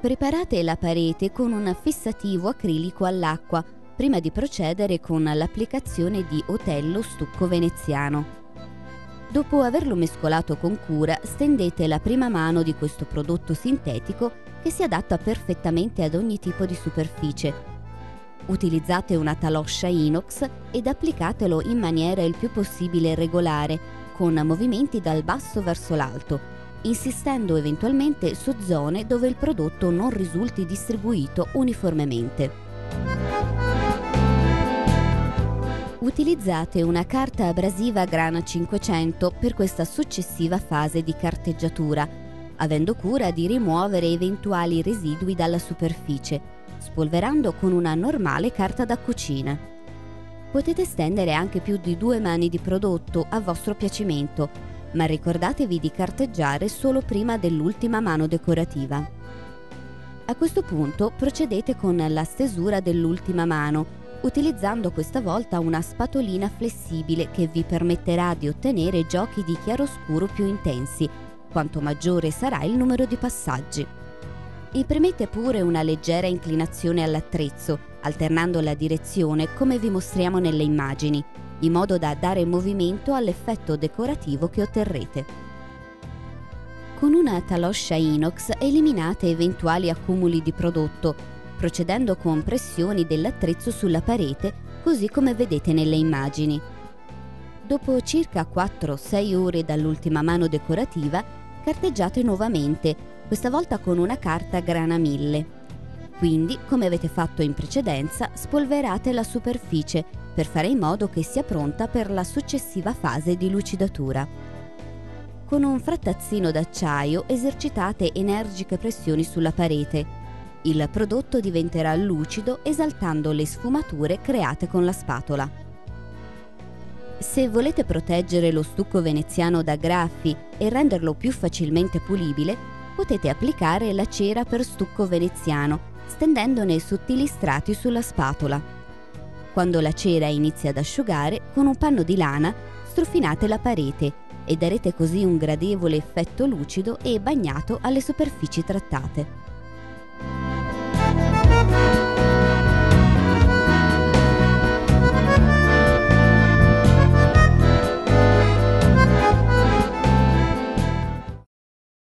Preparate la parete con un fissativo acrilico all'acqua prima di procedere con l'applicazione di Otello stucco veneziano. Dopo averlo mescolato con cura, stendete la prima mano di questo prodotto sintetico che si adatta perfettamente ad ogni tipo di superficie. Utilizzate una taloscia inox ed applicatelo in maniera il più possibile regolare, con movimenti dal basso verso l'alto, insistendo eventualmente su zone dove il prodotto non risulti distribuito uniformemente. Utilizzate una carta abrasiva grana 500 per questa successiva fase di carteggiatura, avendo cura di rimuovere eventuali residui dalla superficie, spolverando con una normale carta da cucina. Potete stendere anche più di 2 mani di prodotto a vostro piacimento, ma ricordatevi di carteggiare solo prima dell'ultima mano decorativa. A questo punto procedete con la stesura dell'ultima mano, utilizzando questa volta una spatolina flessibile che vi permetterà di ottenere giochi di chiaroscuro più intensi, quanto maggiore sarà il numero di passaggi. Imprimete pure una leggera inclinazione all'attrezzo, alternando la direzione come vi mostriamo nelle immagini, in modo da dare movimento all'effetto decorativo che otterrete. Con una taloscia inox eliminate eventuali accumuli di prodotto, procedendo con pressioni dell'attrezzo sulla parete, così come vedete nelle immagini. Dopo circa 4-6 ore dall'ultima mano decorativa, carteggiate nuovamente, questa volta con una carta grana 1000. Quindi, come avete fatto in precedenza, spolverate la superficie per fare in modo che sia pronta per la successiva fase di lucidatura. Con un frattazzino d'acciaio esercitate energiche pressioni sulla parete. Il prodotto diventerà lucido esaltando le sfumature create con la spatola. Se volete proteggere lo stucco veneziano da graffi e renderlo più facilmente pulibile, potete applicare la cera per stucco veneziano, stendendone sottili strati sulla spatola. Quando la cera inizia ad asciugare, con un panno di lana strofinate la parete e darete così un gradevole effetto lucido e bagnato alle superfici trattate.